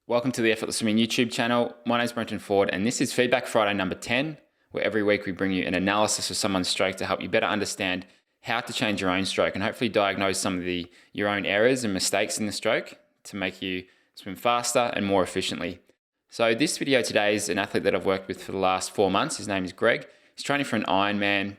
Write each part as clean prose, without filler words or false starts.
Welcome to the Effortless Swimming YouTube channel. My name is Brenton Ford and this is Feedback Friday number 10, where every week we bring you an analysis of someone's stroke to help you better understand how to change your own stroke and hopefully diagnose some of your own errors and mistakes in the stroke to make you swim faster and more efficiently. So this video today is an athlete that I've worked with for the last 4 months. His name is Greg. He's training for an Ironman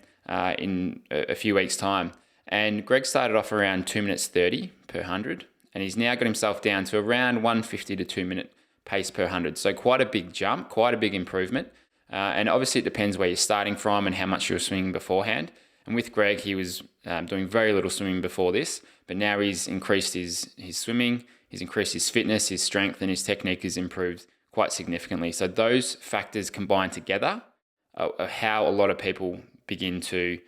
in a few weeks' time. And Greg started off around 2 minutes 30 per 100. And he's now got himself down to around 150 to 2 minute pace per 100. So quite a big jump, quite a big improvement. And obviously it depends where you're starting from and how much you were swimming beforehand. And with Greg, he was doing very little swimming before this, but now he's increased his swimming, he's increased his fitness, his strength, and his technique has improved quite significantly. So those factors combined together are how a lot of people begin to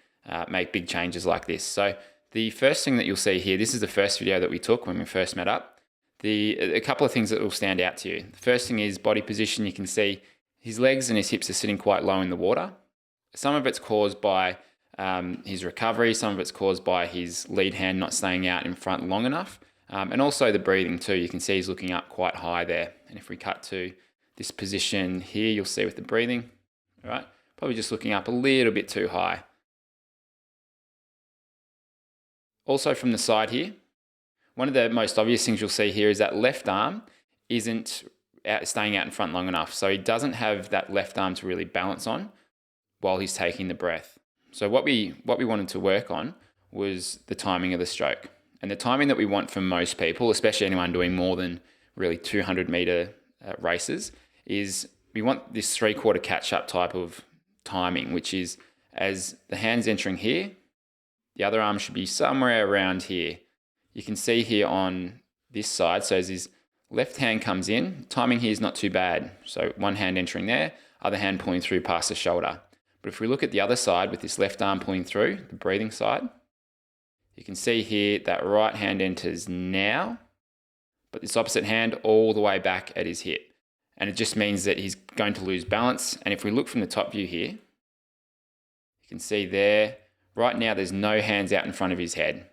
make big changes like this. So the first thing that you'll see here, this is the first video that we took when we first met up. A couple of things that will stand out to you. The first thing is body position. You can see his legs and his hips are sitting quite low in the water. Some of it's caused by his recovery. Some of it's caused by his lead hand not staying out in front long enough. And also the breathing too. You can see he's looking up quite high there. And if we cut to this position here, you'll see with the breathing, all right, probably just looking up a little bit too high. Also from the side here, one of the most obvious things you'll see here is that left arm isn't staying out in front long enough. So he doesn't have that left arm to really balance on while he's taking the breath. So what we wanted to work on was the timing of the stroke. And the timing that we want for most people, especially anyone doing more than really 200 meter races, is we want this 3/4 catch-up type of timing, which is as the hand's entering here, the other arm should be somewhere around here. You can see here on this side, so as his left hand comes in, timing here is not too bad. So one hand entering there, other hand pulling through past the shoulder. But if we look at the other side with this left arm pulling through, the breathing side, you can see here that right hand enters now, but this opposite hand all the way back at his hip. And it just means that he's going to lose balance. And if we look from the top view here, you can see there, right now there's no hands out in front of his head.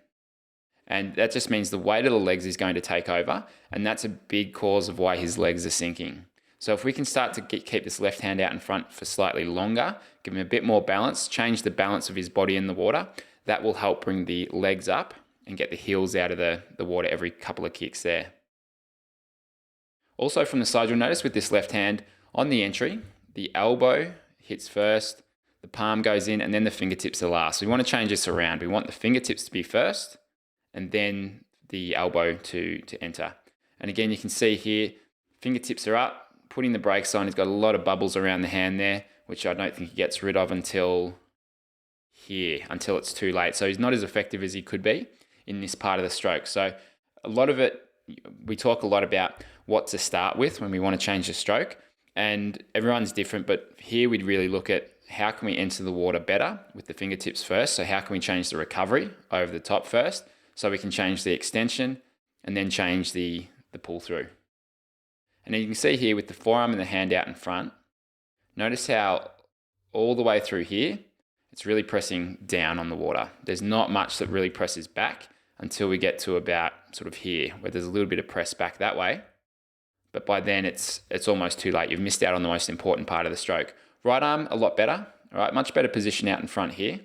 And that just means the weight of the legs is going to take over. And that's a big cause of why his legs are sinking. So if we can start to keep this left hand out in front for slightly longer, give him a bit more balance, change the balance of his body in the water, that will help bring the legs up and get the heels out of the water every couple of kicks there. Also from the side, you'll notice with this left hand, on the entry, the elbow hits first, the palm goes in, and then the fingertips are last. So we want to change this around. We want the fingertips to be first, and then the elbow to enter. And again, you can see here, fingertips are up, putting the brakes on. He's got a lot of bubbles around the hand there, which I don't think he gets rid of until here, until it's too late. So he's not as effective as he could be in this part of the stroke. So a lot of it, we talk a lot about what to start with when we want to change the stroke, and everyone's different, but here we'd really look at how can we enter the water better with the fingertips first. So how can we change the recovery over the top first, so we can change the extension and then change the pull through. And then you can see here with the forearm and the hand out in front, notice how all the way through here, it's really pressing down on the water. There's not much that really presses back until we get to about sort of here, where there's a little bit of press back that way. But by then it's almost too late. You've missed out on the most important part of the stroke. Right arm, a lot better. All right, much better position out in front here,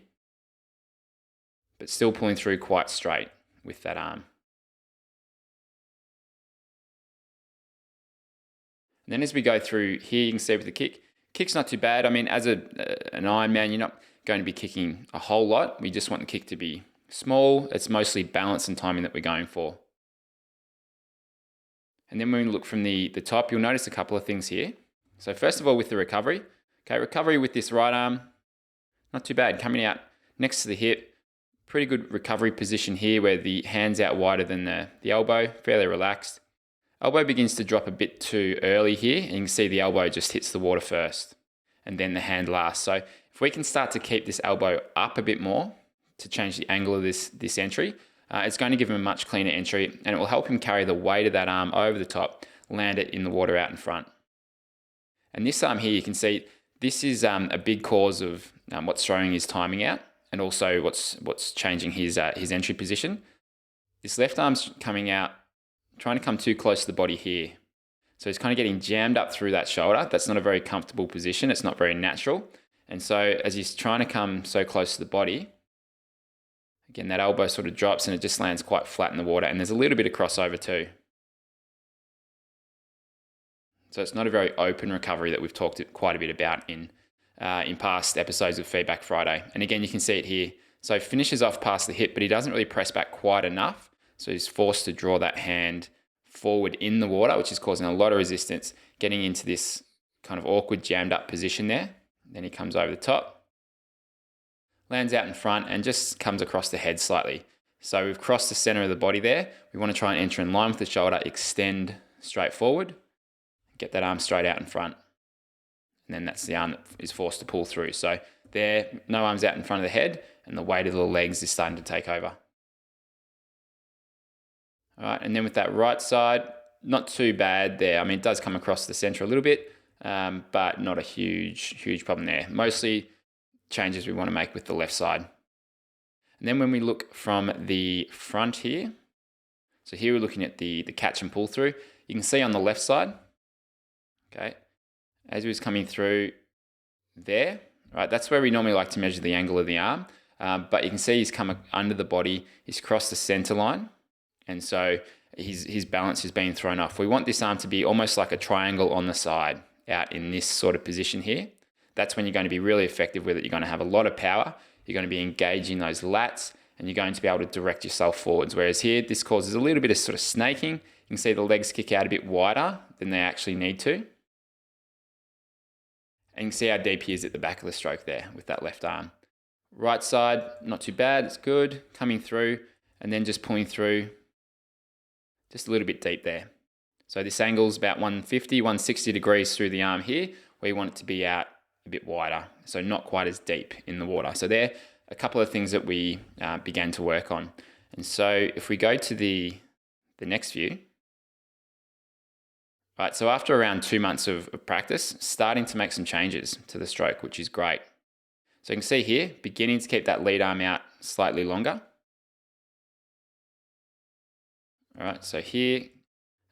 but still pulling through quite straight with that arm. And then as we go through here, you can see with the kick's not too bad. I mean, as an Ironman, you're not going to be kicking a whole lot. We just want the kick to be small. It's mostly balance and timing that we're going for. And then when we look from the top, you'll notice a couple of things here. So first of all, with the recovery, okay, recovery with this right arm, not too bad. Coming out next to the hip, pretty good recovery position here where the hand's out wider than the elbow, fairly relaxed. Elbow begins to drop a bit too early here, and you can see the elbow just hits the water first and then the hand last. So if we can start to keep this elbow up a bit more to change the angle of this entry, it's going to give him a much cleaner entry, and it will help him carry the weight of that arm over the top, land it in the water out in front. And this arm here, you can see this is a big cause of what's throwing his timing out, and also what's changing his entry position. This left arm's coming out, trying to come too close to the body here. So he's kind of getting jammed up through that shoulder. That's not a very comfortable position. It's not very natural. And so as he's trying to come so close to the body, again, that elbow sort of drops and it just lands quite flat in the water. And there's a little bit of crossover too. So it's not a very open recovery that we've talked quite a bit about in past episodes of Feedback Friday. And again, you can see it here. So finishes off past the hip, but he doesn't really press back quite enough. So he's forced to draw that hand forward in the water, which is causing a lot of resistance, getting into this kind of awkward jammed up position there. Then he comes over the top, lands out in front and just comes across the head slightly. So we've crossed the center of the body there. We want to try and enter in line with the shoulder, extend straight forward, get that arm straight out in front. And then that's the arm that is forced to pull through. So there, no arms out in front of the head and the weight of the legs is starting to take over. All right, and then with that right side, not too bad there. I mean, it does come across the center a little bit, but not a huge problem there. Mostly changes we want to make with the left side. And then when we look from the front here, so here we're looking at the catch and pull through. You can see on the left side, okay, as he was coming through there, right, that's where we normally like to measure the angle of the arm. But you can see he's come under the body, he's crossed the center line. And so his balance is being thrown off. We want this arm to be almost like a triangle on the side out in this sort of position here. That's when you're going to be really effective with it. You're going to have a lot of power. You're going to be engaging those lats and you're going to be able to direct yourself forwards. Whereas here, this causes a little bit of sort of snaking. You can see the legs kick out a bit wider than they actually need to. And you can see how deep he is at the back of the stroke there with that left arm. Right side, not too bad. It's good. Coming through and then just pulling through just a little bit deep there. So this angle is about 150, 160 degrees through the arm here, where you want it to be out a bit wider, so not quite as deep in the water. So there are a couple of things that we began to work on. And so if we go to the next view, right, so after around 2 months of practice, starting to make some changes to the stroke, which is great. So you can see here, beginning to keep that lead arm out slightly longer. All right, so here,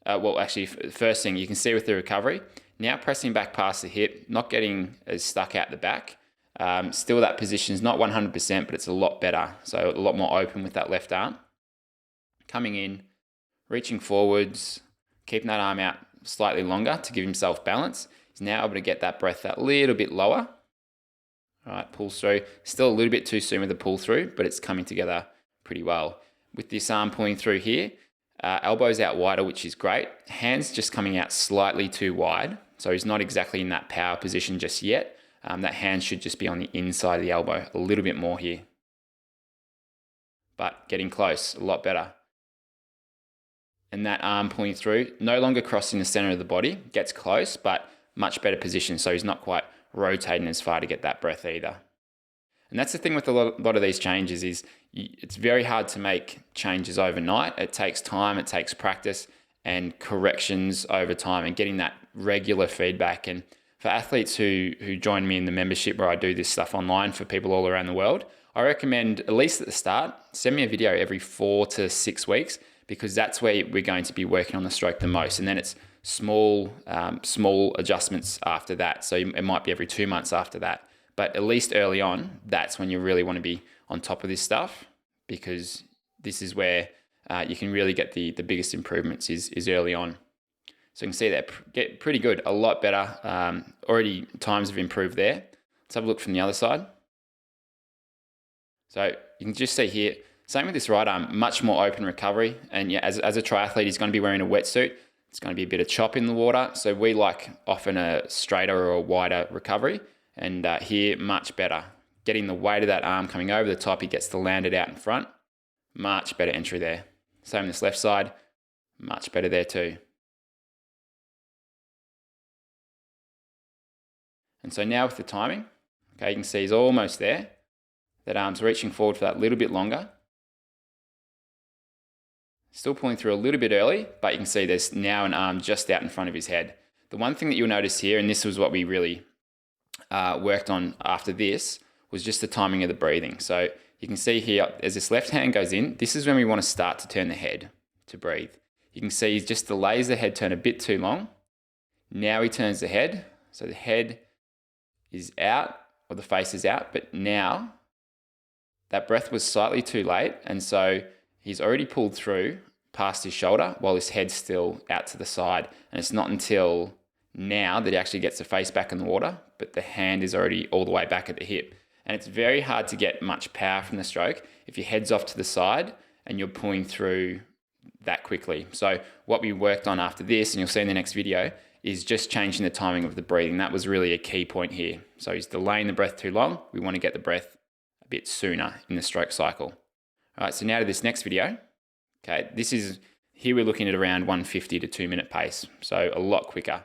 well, actually, first thing you can see with the recovery, now pressing back past the hip, not getting as stuck out the back. Still that position is not 100%, but it's a lot better. So a lot more open with that left arm. Coming in, reaching forwards, keeping that arm out slightly longer to give himself balance. He's now able to get that breath that little bit lower. All right, pulls through. Still a little bit too soon with the pull through, but it's coming together pretty well. With this arm pulling through here, elbows out wider, which is great. Hands just coming out slightly too wide. So he's not exactly in that power position just yet. That hand should just be on the inside of the elbow a little bit more here. But getting close, a lot better. And that arm pulling through, no longer crossing the center of the body, gets close, but much better position. So he's not quite rotating as far to get that breath either. And that's the thing with a lot of these changes is it's very hard to make changes overnight. It takes time, it takes practice and corrections over time and getting that regular feedback. And for athletes who join me in the membership where I do this stuff online for people all around the world, I recommend, at least at the start, send me a video every 4 to 6 weeks, because that's where we're going to be working on the stroke the most. And then it's small adjustments after that. So it might be every 2 months after that. But at least early on, that's when you really want to be on top of this stuff, because this is where you can really get the biggest improvements is early on. So you can see that get pretty good, a lot better. Already times have improved there. Let's have a look from the other side. So you can just see here, same with this right arm, much more open recovery. And yeah, as a triathlete, he's going to be wearing a wetsuit. It's going to be a bit of chop in the water. So we like often a straighter or a wider recovery. And here, much better. Getting the weight of that arm coming over the top, he gets to land it out in front. Much better entry there. Same this left side, much better there too. And so now with the timing, okay, you can see he's almost there. That arm's reaching forward for that little bit longer. Still pulling through a little bit early, but you can see there's now an arm just out in front of his head. The one thing that you'll notice here, and this was what we really worked on after this, was just the timing of the breathing. So you can see here, as this left hand goes in, this is when we want to start to turn the head to breathe. You can see he just delays the head turn a bit too long, Now he turns the head. So the head is out, or the face is out, but now that breath was slightly too late. And so he's already pulled through past his shoulder while his head's still out to the side. And it's not until now that he actually gets the face back in the water, but the hand is already all the way back at the hip. And it's very hard to get much power from the stroke if your head's off to the side and you're pulling through that quickly. So what we worked on after this, and you'll see in the next video, is just changing the timing of the breathing. That was really a key point here. So he's delaying the breath too long. We want to get the breath a bit sooner in the stroke cycle. All right, so now to this next video. Okay, here we're looking at around 150 to 2 minute pace. So a lot quicker.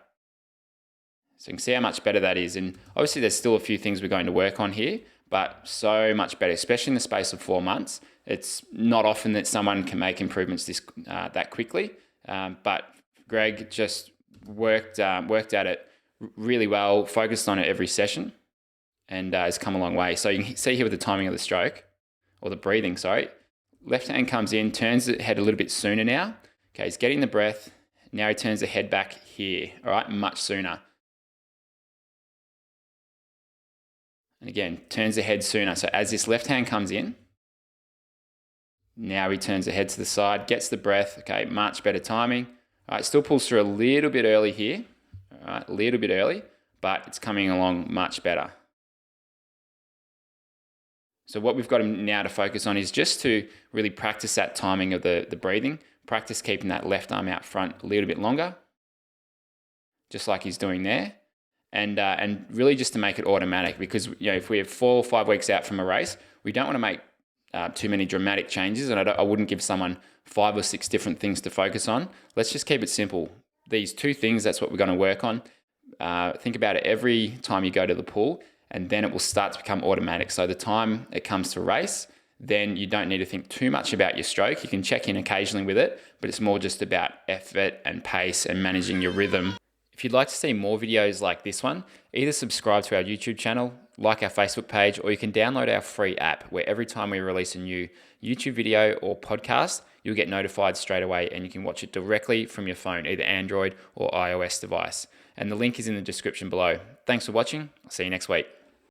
So you can see how much better that is. And obviously there's still a few things we're going to work on here, but so much better, especially in the space of 4 months. It's not often that someone can make improvements that quickly, but Greg just worked at it really well, focused on it every session, and has come a long way. So you can see here with the timing of the stroke, or the breathing, sorry. Left hand comes in, turns the head a little bit sooner now. Okay, he's getting the breath. Now he turns the head back here, all right, much sooner. And again, turns the head sooner. So as this left hand comes in, now he turns the head to the side, gets the breath, okay, much better timing. All right, still pulls through a little bit early here, all right, a little bit early, but it's coming along much better. So what we've got him now to focus on is just to really practice that timing of the breathing, practice keeping that left arm out front a little bit longer, just like he's doing there. And really just to make it automatic, because if we have 4 or 5 weeks out from a race, we don't want to make too many dramatic changes, and I wouldn't give someone 5 or 6 different things to focus on. Let's just keep it simple. These 2 things, that's what we're going to work on. Think about it every time you go to the pool, and then it will start to become automatic. So the time it comes to race, then you don't need to think too much about your stroke. You can check in occasionally with it, but it's more just about effort and pace and managing your rhythm. If you'd like to see more videos like this one, either subscribe to our YouTube channel, like our Facebook page, or you can download our free app where every time we release a new YouTube video or podcast, you'll get notified straight away and you can watch it directly from your phone, either Android or iOS device. And the link is in the description below. Thanks for watching. I'll see you next week.